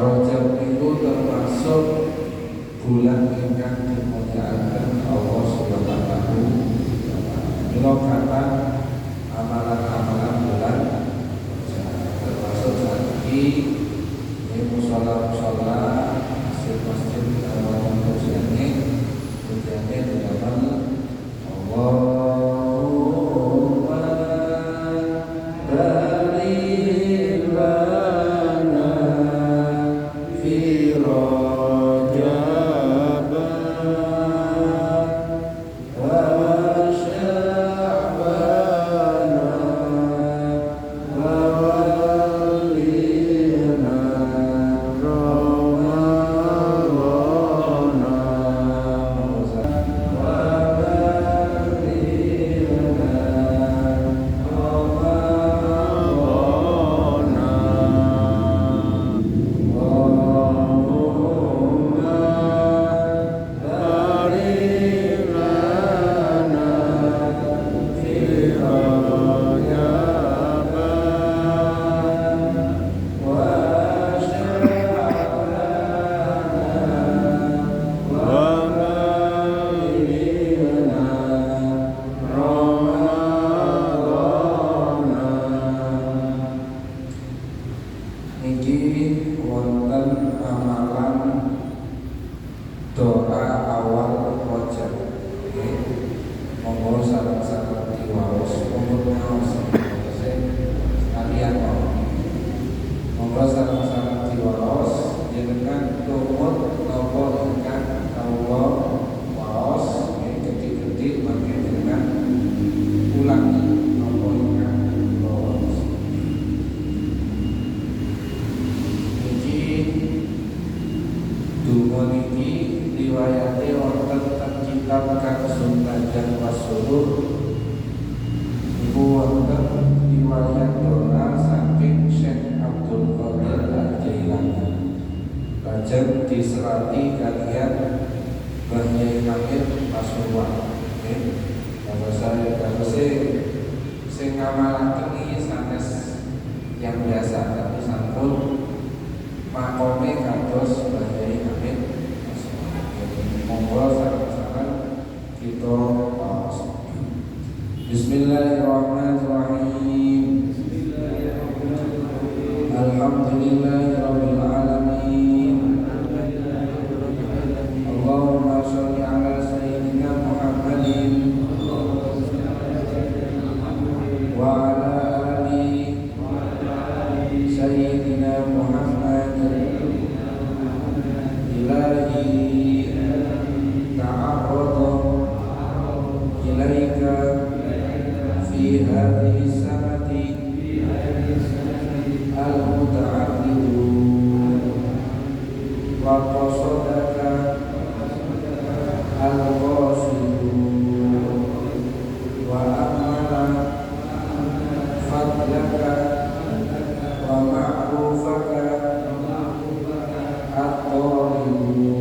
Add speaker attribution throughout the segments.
Speaker 1: Rajab itu termasuk bulan ingkang dimulyakaken Allah Subhanahu wa taala. Kata amalan-amalan bulan termasuk lagi musola-musola, masjid-masjid kawan tujuannya dengan Allah. Diserati kalian Bahyai Hamid Pasuruan. Kalau saya ngamalaken iki sanes yang biasa tapi sampun makome kados Bahyai Hamid Pasuruan. Monggo saran-saran kita Bismillahirrahmanirrahim. Alhamdulillahirabbil alamin. Allahumma sholli ala sayyidina Muhammadin wa ala ali sayyidina Muhammad. Ilahi ta'arrada ilaika fi hadhihi sanati al-muta'addidu wa qasadaka al-qasidu wa amala fadlaka wa ma'rufaka at-taridu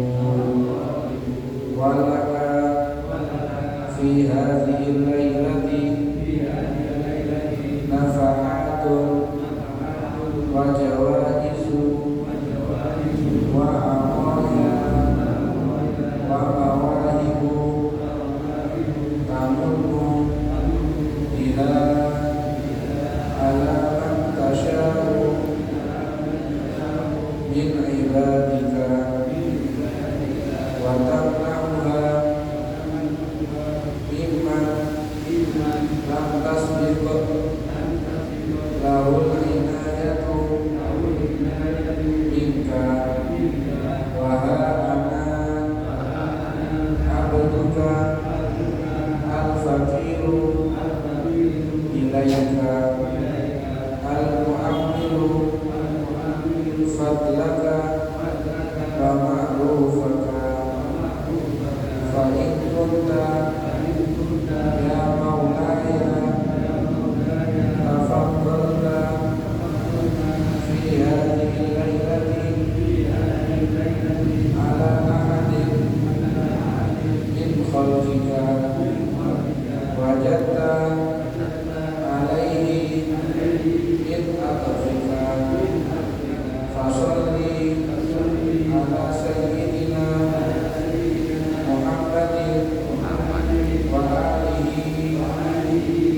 Speaker 1: wa laka fi hadhihi al-laylati nafahatun wa jawaizu wa aqaya wa mawahibu tamunnu ila ala man tasha'u min ibadika wa tamna'uha mimman lam tasbiq lahul inayatu minka wa ana abduka al-faqiru ilayka al-mu'ammilu fadlaka wa ma'rufaka fa in kunta ya maulaya tafaddalta fi hadhihi al-lailati ala ahadin min khalqika wajadta alaihi min atafika fasalli ala sayyidina Muhammadin wa alihi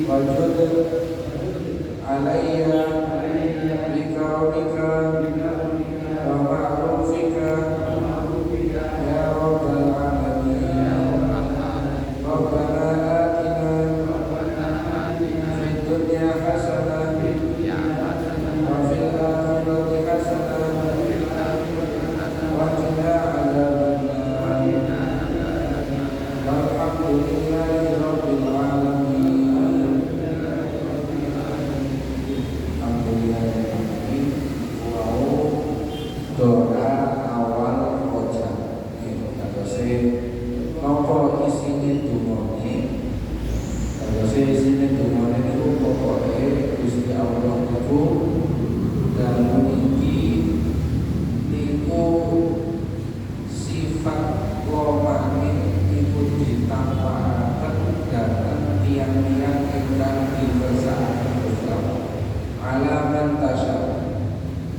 Speaker 1: wa jud alayya bikaramika wa ma'rufika ya rabbal alamin. Rabbana atina fid dunya hasanah wa fil akhirati hasanah wa qina adzabannar. Walhamdulillahi rabbil alamin. Alhamdulillahirrahmanirrahim. Wow, doa awal hojah. Tegese napa isine dumane? Tegese isine dumane niku pokoke Gusti Allah niku dalem iki niku sifat lomane niku ditampakaken dhateng tiyang-tiyang ingkang dikersakaken Gusti Allah. Alaman tasya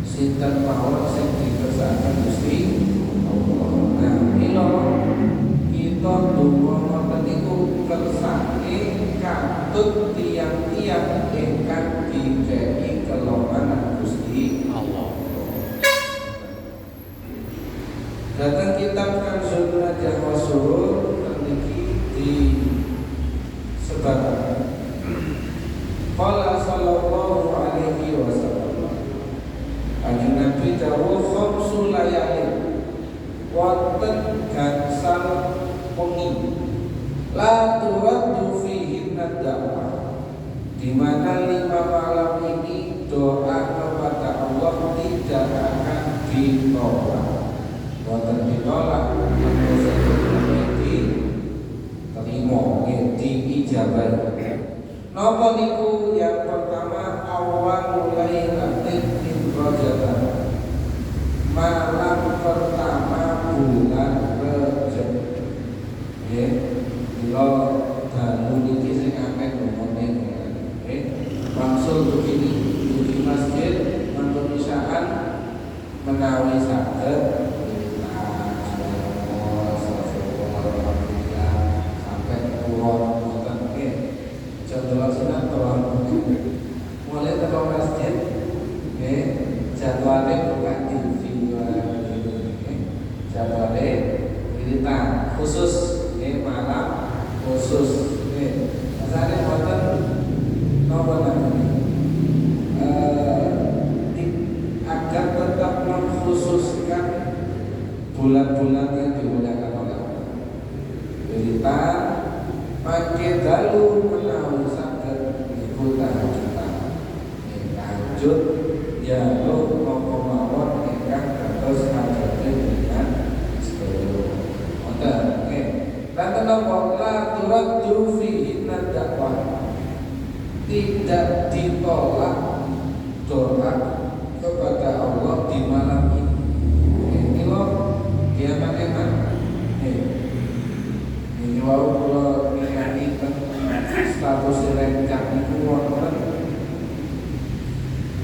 Speaker 1: sinten mawon sing dikersakaken Gusti Allah. Nah, mila kita donga ngoten niku kersane katut tiyang-tiyang ingkang dikei kelompokan Gusti Allah. Datang kitab Kanzul Najah Wasul niki disebutkan qala sallallahu alaihi wasallam Kanjeng Nabi dawuh khamsul layalin wonten gangsal wengi la turaddu fihi ad-da'wah, di mana 5 malam ini doa kepada Allah tidak akan ditolak. Wonten ditolak diterima, diijabah. Napa niku? Yang pertama awal lailatin min Rajab, malam pertama bulan Rajab. Nggih, kula dalu niki sing akeh ngomongke nggih. Maksud begini, di masjid mentulisaan menawi saged mulai teko masjid, jadwalnya bukan TV, jadwalnya wiritan khusus, malam khusus. Asalnya buatan nopo namanya, agar tetap mengkhususkan bulan-bulan yang dimuliakan oleh Allah. Wiritan pakai dalu menawi saged niku tahajudan. Tahajud ya lo mawon ingkang dados hajate dengan sedaya. Wonten nggih. Lan napa la turaddu fihi ad-da'wah. Tidak ditolak doa kepada Allah di malam ini. Ini loh dia eman. Ini wau kula ningali status rencang niku wonten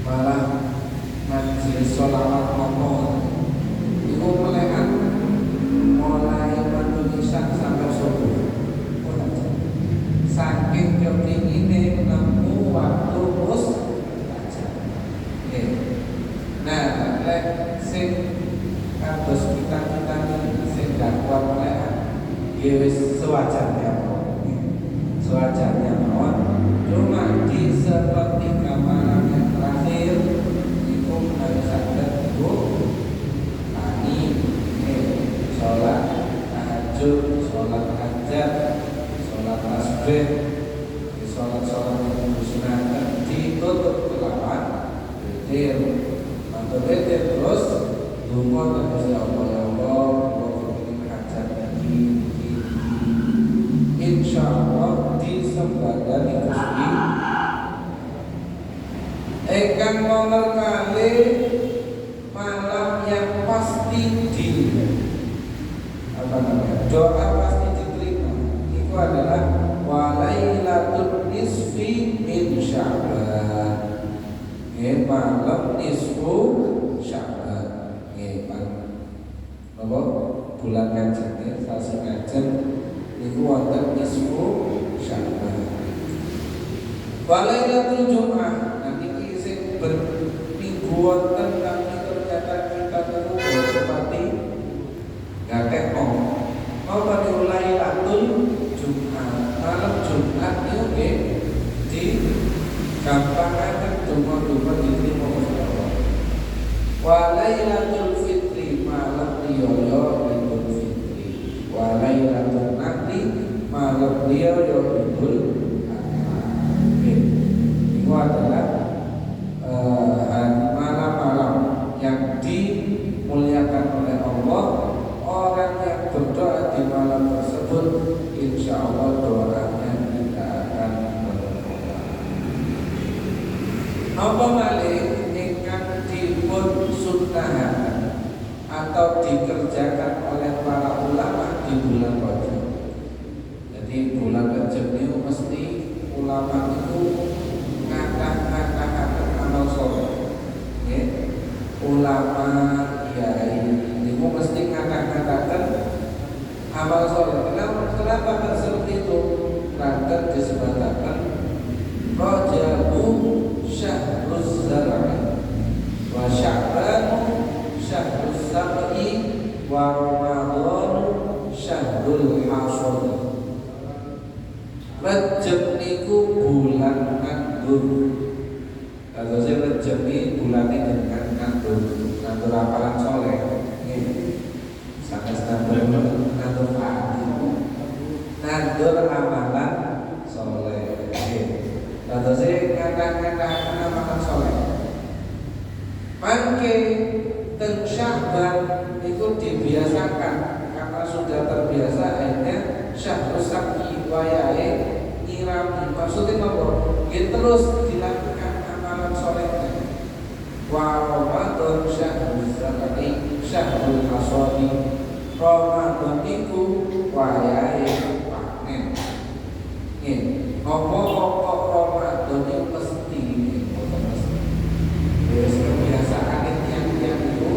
Speaker 1: malah majelis sholawat nopo niku melekan mulai menulisan sampai subuh. Saking kepingine nemu waktu mustajab. Nah, lek sing kados kita sing gak kuat oleh wis sewajarnya mawon. Cuma di sepertiga malam yang terakhir itu harus ada ibu tani, sholat tahajud, sholat hajat, sholat tasbih, sholat yang disunahkan ditutup kelawan witir. Mantu witir terus lunga terus ya Allah ini hajat lagi. Insyaallah disembadani Gusti Ekan nomor kali malam yang pasti di doa pasti diterima. Itu adalah walailatul nisfi min Sya'ban. Malam nisfu Sya'ban. Bulan kajian sasi kajian itu wonten nisfu Sya'ban. Walailatul Jum'ah nanti sing berminggu wonten tapi ternyata kita itu seperti gak mau pada Lailatul Jum'ah. Malam Jumat itu di gampangkan donga-donga diterima Allah. Walailatul Fitri malam riyo Idul Fitri. Walailatul Nanti malam riyo Idul Adha. Itu adalah malam-malam yang dimuliakan oleh Allah. Orang yang berdoa di malam tersebut, insya Allah doanya tidak akan berubah. Apa malih ingkang dipun sunnahaken atau dikerjakan oleh para ulama di bulan Rajab. Jadi bulan Rajab itu mesti ulama itu ngakak-ngakak amal soleh. Ulama itu mesti ngakak-ngakak amal soleh. Kenapa seperti itu? Karena disebutkan Rajabu syahruz zar'i wa Sya'banu syahruz sab'i wa Ramadhanu syahrul hasad. Rajab niku bulan nganggur. Kalau saya Rajab ini bulan ini dengan nganggur amalan soleh. Sangat nganggur amalan soleh. Lalu saya nganggur amalan soleh. Mangke teng Sya'ban itu dibiasakan karena sudah terbiasa akhirnya syahrul sab'i wayahe nyirami. Maksudnya apa? Terus dilakukan amalan solehnya. Wa Ramadan syahrul sab'i syahrul hasadi. Ramadan iku wayahe panen. Ngomong Ramadan itu mesti kebiasaan yang itu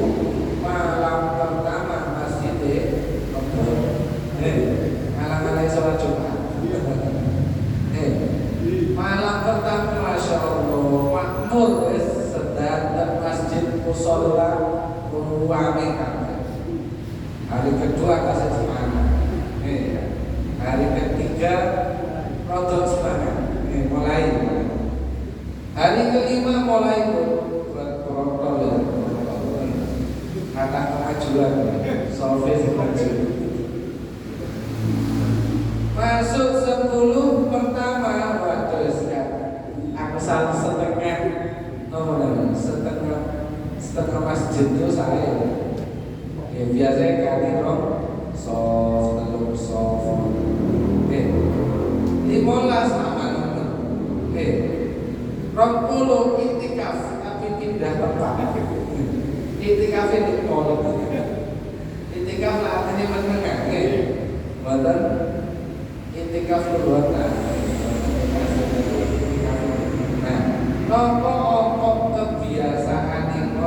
Speaker 1: malam pertama masjid malam sholat Jumat. Malam pertama Masya Allah makmur sedang masjid musola ruame kabeh. Hari kedua kasih semangat. Hari ketiga rodok semangat. Mulai. Hari kelima mulai kata kemajuan Sofis maju. Masuk 10 pertama waduh aku salah setengah setengah masjid itu saya ya biasanya kali soft 15 aman 20 itikaf tapi pindah tempat. Itikaf ini pondok. Itikaf lah artinya menengah. Bahkan itikaf luar Nopo kebiasaan itu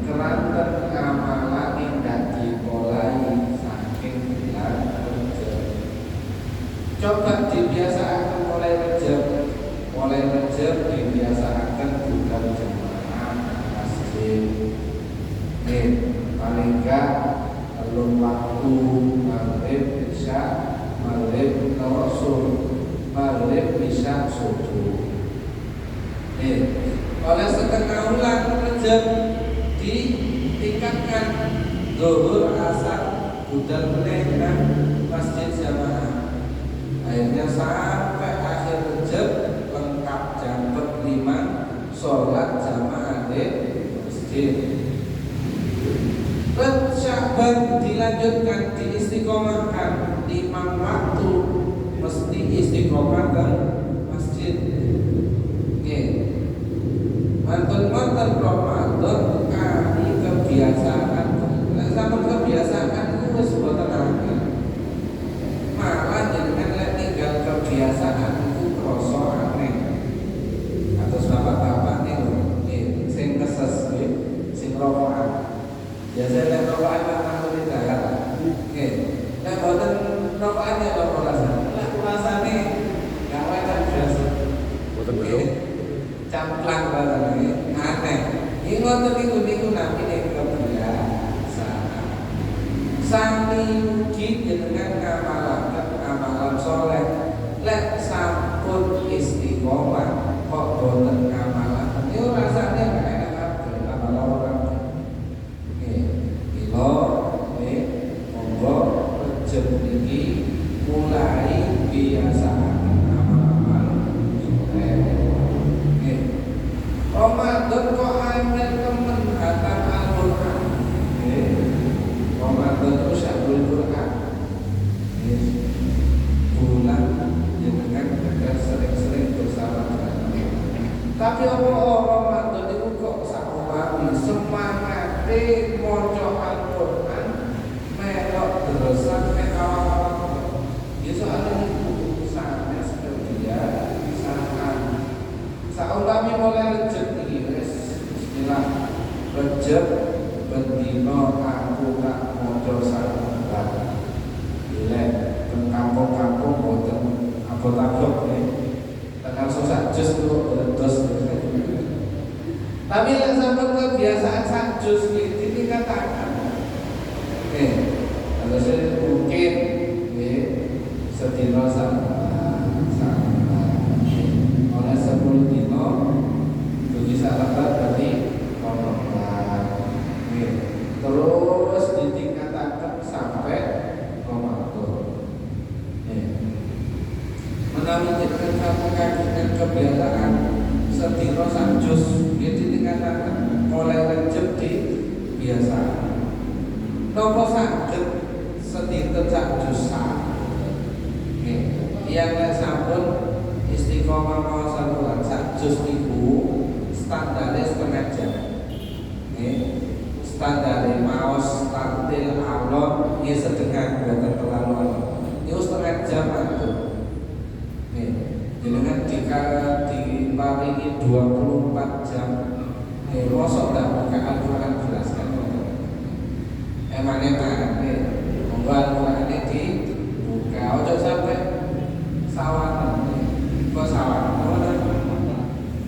Speaker 1: keranten amalan yang dimulai saking bulan Rajab. Coba dibiasakan mulai Rajab dibiasakan bukan jemaah masjid. Paling enggak telung waktu maghrib isya maghrib tawasul maghrib isya subuh. Oleh setengah bulan Rajab ditingkatkan zuhur asar budal menengah masjid jamaah. Akhirnya sampai akhir Rajab lengkap jam 5 sholat jamaah di masjid. Sya'ban dilanjutkan diistiqomahkan 5 waktu mesti istiqomah ke masjid. Mantan Ramadan kami kebiasaan. Sama kebiasaan itu wis boten akeh. Malah jenengan lek tinggal kebiasaan itu krasa aneh. Atus bapak-bapak niku sing keses sing rokokan. Biasa lek rokokan nang di darat. Nggih. Lek boten rokokan ya kok rasane. Lek rasane gak wae biasa. Boten belum. Camplang barang aneh. Ini ngoten niku namine kebiasaan. Sami mugi jenengan ngamalaken amalan saleh. Lek sampun istiqomah kok boten ngamalaken yo rasane gak enak kabeh amal orang. Mila monggo Rejab iki mulai biasaan amal-amal saleh. Ramadan kok amel temen hatam Al-Quran. Ramadan itu syahrul Quran. Bulan jenengan kita sering-sering bersama. Tapi Ramadan itu kok sakupami semangate maca Al-Quran melok deresan nek awak-awak. Ya soalnya itu sangat sekedar saat saumpami mulai Rejab iki wis bismillah Rejab bendina aku tak maca salat. Dilek teng kampung-kampung boten abot-abot tengah susah jus kok terus. Tapi lek sampeyan kebiasaan sak jus iki ditingkatkan. Kalau saya mungkin sedina sama oleh 10 dino bisa lebat dari Ramadan. Terus ditingkatkan sampai Ramadan. Menawi jenengan sampai kagitan kebiasaan sedina sak jus ditingkatkan mulai Rejab di biasa. Napa saged sedina sak jus sak. Yang lek sampun istiqomah mawa salat sak juz niku standare setengah jam. Standare maos tartil alon ya setengah boten terlalu alon. Niku setengah jam itu. Jenengan diparingi 24 jam. Mosok tak buka Al-Quran jelaskan. Emang-emang monggo Al-Quran dibuka ojo sampai sawangan. Kok sawangan?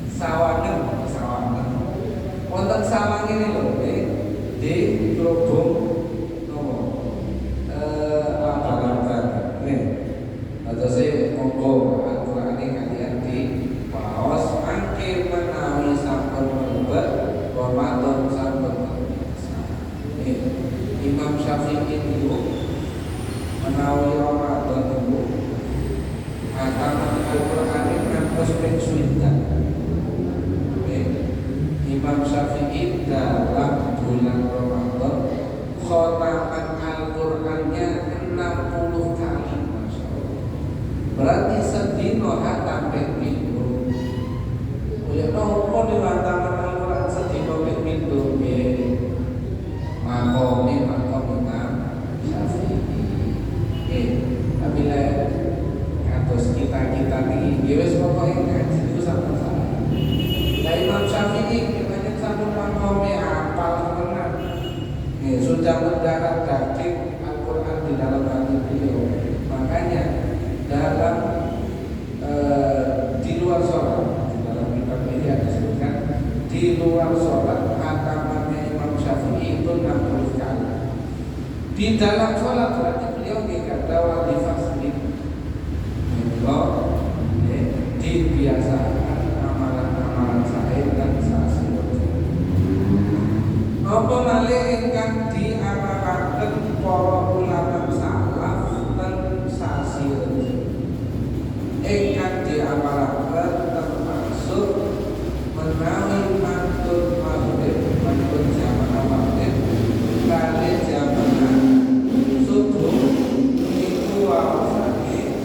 Speaker 1: Sawangan. Wonten sawang ini lho, di lubung nopo? Apa-apa. Atau saya monggo Al-Quran ini kalian di paos mangke menawi sampun mlebet Ramadan sampun Imam Syafi'i itu menawi Ramadan itu hataman Al-Quran ini ngantos ping 9. Imam Syafi'i dalam bulan Ramadan khataman Al-Qurannya 60 kali. Masya Allah. Berarti sedino hatam ping 7. Ya nopo di hataman Al-Quran sedino ping 7. Makom Imam Syafi'i. Tapi lah kados kita nih, ya wis pokoke ngaji itu sama-sama. Lah Imam Syafi'i banyak sampun makome apal tenan. Sudah mendarat daging Al-Quran di dalam hati beliau. Makanya dalam di luar sholat, di dalam kitab ini ada disebutkan di luar sholat hatamannya Imam Syafi'i itu 60 kali. Di dalam sholat berarti beliau tidak ada wazifah sendiri. Kalau dibiasakan amalan-amalan sahih dan sahih. Apa malih ingkang diamaraken para ulama salaf dan sahih. Ingkang diamaraken termasuk menawi mantun maghrib, mantun zaman maghrib kali zaman subuh itu awasane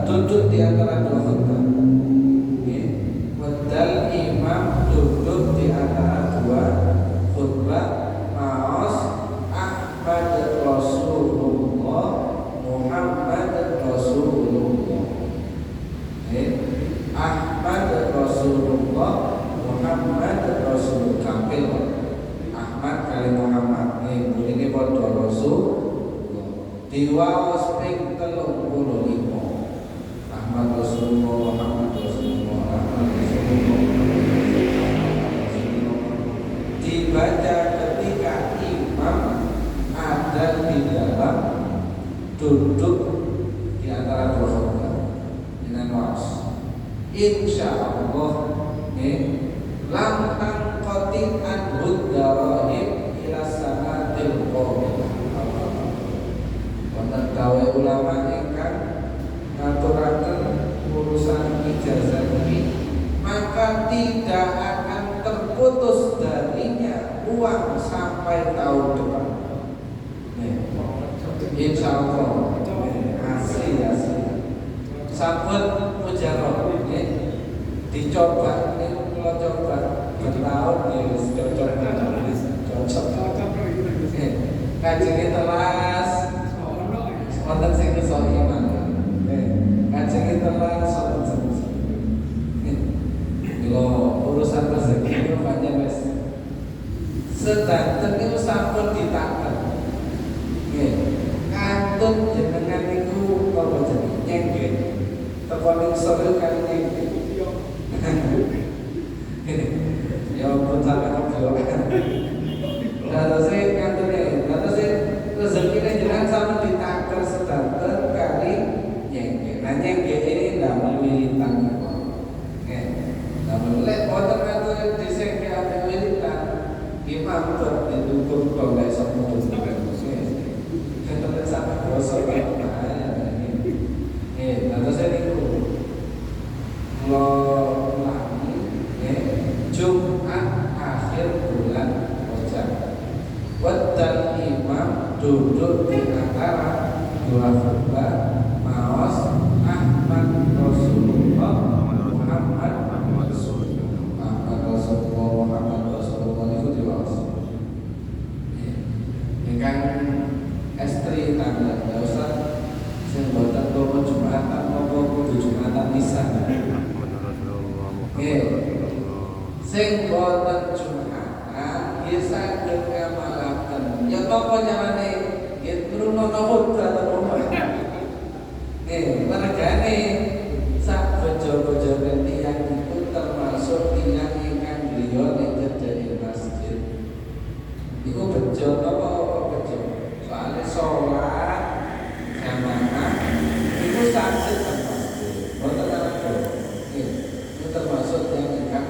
Speaker 1: duduk di antara dua khutbah. Wadal imam duduk di antara dua khutbah. Maos Ahmad Rasulullah Muhammad Rasulullah. Ahmad Rasulullah Muhammad Rasulullah. Kampil Ahmad kali Muhammad. diwaos ping 35. Ahmad Rasulullah, Ahmad Rasulullah, Ahmad Rasulullah, dibaca ketika imam ada di dalam duduk di antara dua khutbah dengan waos. Insya Allah lam tangqati adhud daraib ila sanatil qabilah. Wonten dawuh ulama ingkang ngaturaken urusan ijazah ini, maka tidak akan terputus darinya uang sampai tahun depan. Insya Allah asli. Sampun mujarab dicoba ini, kalau coba bertahun ya cocok. Kajenge telas wonten sing iso iman. Kajenge telas wonten sing. Kalau urusan rezeki itu banyak wis sedanten itu sampun ditaken. Kantun jenengan niku apa jenenge nyengget. Tekoning sore kali nyengget. Ya pun sampe ngobrol. Datose kantune, datose rezekine jenengan sampun ditaker sedanten kali nyengget. Nah nyengget ini ndak militan kok. Lek boten ngatur dhisik ke ate militan, imam kok ditutup kok gak iso putus. Ketemu sampe bosok kok. Terus niku kula ulangi Jumat akhir bulan Rajab. Wadal imam duduk di antara dua khutbah maos Ahmad Rasulullah Muhammad itu diwaos. Ingkang estri tanggal enggak usah sing boten lomo Jumatan apa kudu Jumatan pisan. Sing boten Jumatan nggih saged ngamalaken. Ya napa carane? Nggih ngrungokno khotbah ta apa. Mergane sak bojo-bojone tiyang itu termasuk tiyang ingkang griya ning cedhake masjid. Iku bejo apa bejo? Soale salat jamaah itu sakit kan pasti. Boten ana. Itu termasuk yang ingkang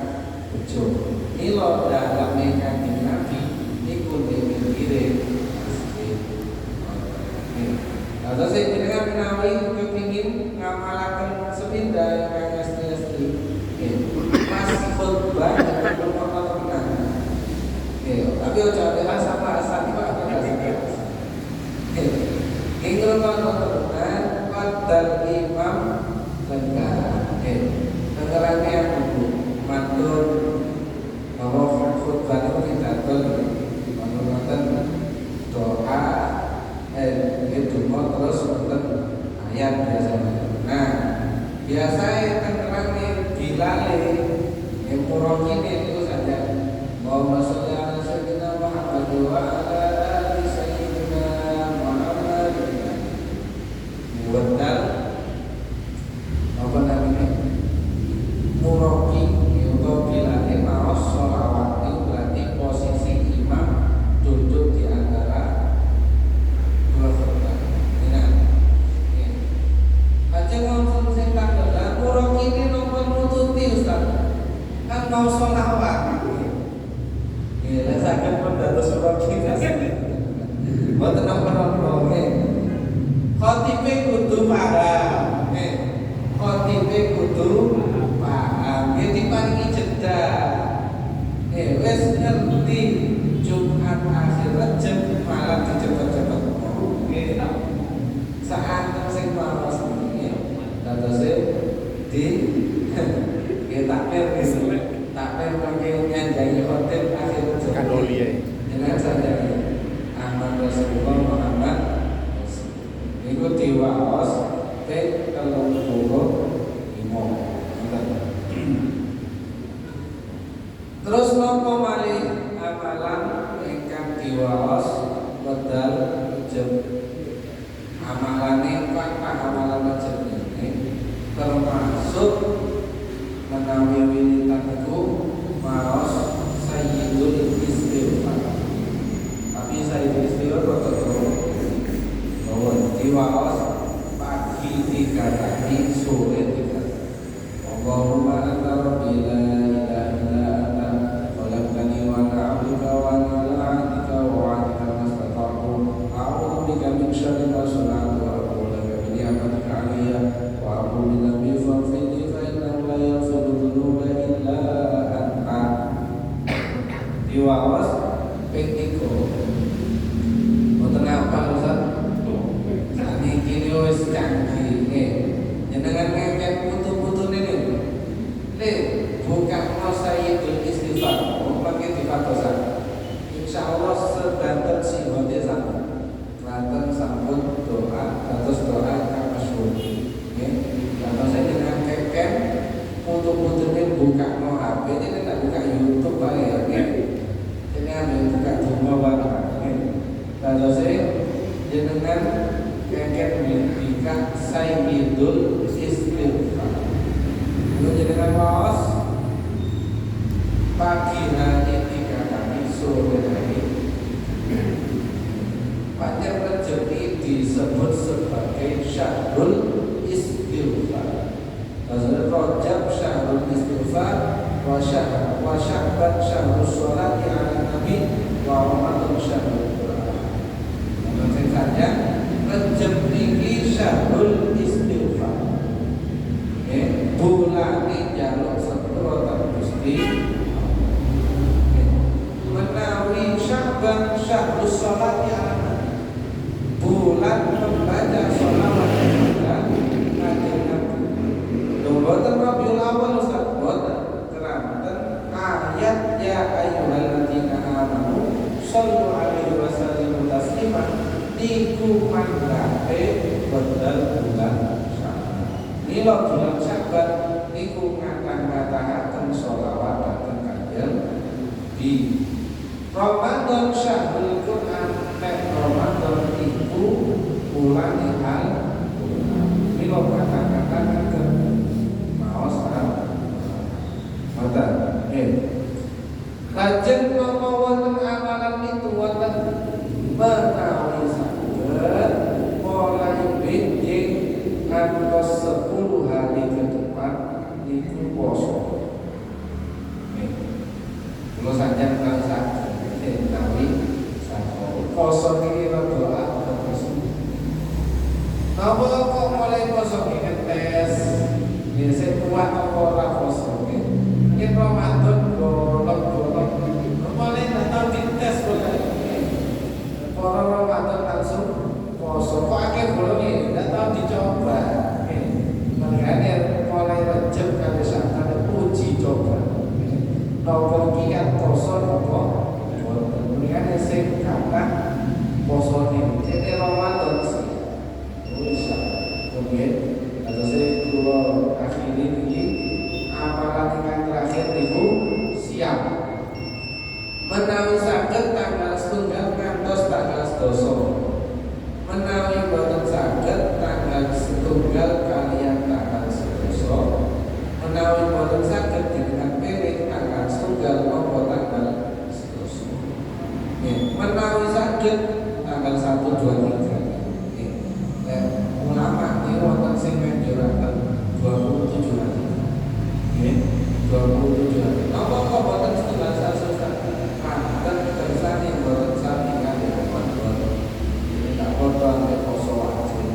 Speaker 1: bejo. Mila dalam ingkang Nabi niku dipikire masjid. Terus jenengan menawi kepingin ngamalaken sepindah ingkang estri-estri. Pas khutbah berapa tenan. Tapi ojo asal-asal iki Pak. Ingin tenan wadal imam negara. Negarane aku matur bahwa khutbah itu didadul wonten doa itu terus wonten ayat biasanya. Nah, biasanya tengerane bilale murokine itu saja. Allahumma sholli ala sayyidina Muhammad wa ala ali sayyidina Muhammad. Wadal apa namanya? Muroki itu bilale maos sholawat itu berarti posisi imam duduk di antara dua khutbah. Aja ngomong sing tanggal muroki ini nomor nututi Ustaz. Kan mau sholawat. Lah saged pendados muroki boten napa-napa. Khotibe kudu paham. Khotibe kudu paham. Diparingi jeda. Wis ngerti Jumat akhir Rajab malah dicepet-cepet. Saat sing maros iki datose di takmir takmir kangge nyanjai khotib akhir Rajab. Dengan saja Ahmad Rasulullah Muhammad niku diwaos ping 35. Terus napa malih amalan ingkang diwaos wedal Rajab. amalane kathah amalan Rajab ini termasuk menawi wiritan iku maos Sayyidul Istighfar. Tapi Sayyidul Istighfar rada bahwa diwaos pagi dikatakan sore dikatakan Allahumma anta rabbi la ilaha illa anta khalaqtani wa ana 'abduka wa ana 'ala 'ahdika wa wa'dika mastata'tu a'udzu bika min syarri ma sana'tu wa a'udzu bika min ni'matika 'alayya wa a'udzu bi dhanbi faghfirli fa innahu la yaghfiru dhunuba illa anta. Diwaos ping 3 mboten apa Ustaz. Saniki wis canggih jenengan ngeket putu-putune niku. Le buka Sayyidul Istighfar, pakai dipatosan. Insyaallah sedanten sihote sama. Klaten sampun doa atus doa kang masyhur. Nggih. Kalau saya dengan ngeket putu-putune buka no HP ini tak buka YouTube bae ya. Ini ambil buka donga wae. Kalau saya jenengan ngeket buka Sayyidul Istighfar. Jenengan maos pagi hari 3 kali, sore hari. Panjang Rajab ini disebut sebagai Syahrul Istighfar. Rajab Syahrul Istighfar, wa Sya'ban Syahrul Sholati ala Nabi, wa Ramadan Syahrul Quran. Maksud saja Rajab ini Syahrul Istighfar. Bulan ini jaluk sepuluh Gusti. Menawi Sya'ban Syahrul Sholati ala Nabi, bulan membaca sholawat kepada Nabi. Boten Rabiul Awal Ustaz, boten keramatan ayat ya ayyuhalladzina amanu shollu alaihi wa sallimu taslima niku mandate bedal bulan Sya'ban. Mila bulan Sya'ban niku ngatan-ngatahaken sholawat dhateng Kanjeng Nabi. Ramadan Syahrul Quran, Ramadan iku bulan Al-Quran. Mila kata-kata maos mata lajeng napa wonten amalan itu wonten menawi saged mulai benjing ngantos 10 hari ke depan niku poso. Kula sanjang kang saged menawi saged poso iki doa poso. Napa kok mulai poso iki tes biasa kuat apa ora poso nggih. Yen Ramadan golok-golok mulai datang dites boleh. Para Ramadan langsung poso kok akeh bolonge ndak tau dicoba. Makanya mulai Rajab kali Sya'ban uji coba. Napa kiat poso napa boten. Makanya sing kathah posone ini Ramadan sih. Bisa. Kemudian atau saya keluar akhiri ini amalan yang terakhir niku siap menawi saged tanggal setunggal ngantos tanggal 12. Menawi boten saged tanggal setunggal kaliyan tanggal 12. Menawi boten saged dengan pilih tanggal setunggal maupun tanggal 12. Menawi saged tanggal 1, 2, 3. Ulama ini wonten sing menjuraken 27 hari. Nggih, 27 hari. Napa kok boten setunggal sasa? Manten kersane boten sami kali Ramadan. Ini tak padha ambek poso wajib.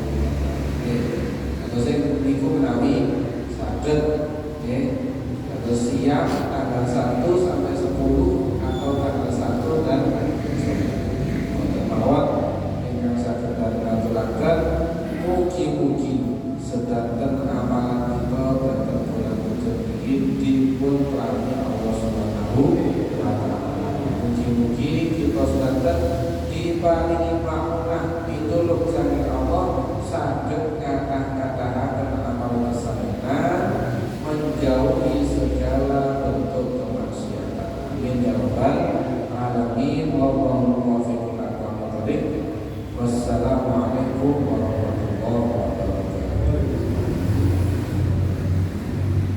Speaker 1: Nggih. Atau sing niku menawi saged nggih, atau siap tanggal 1 sampai 10 atau tanggal 1 dan 10. Wonten mawon ingkang saged ngaturaken mugi-mugi sedanten amalan kita dhateng bulan Rajab iki dipun paringi Allah Subhanahu wa taala. Mugi-mugi kita sedanten diparingi pamunah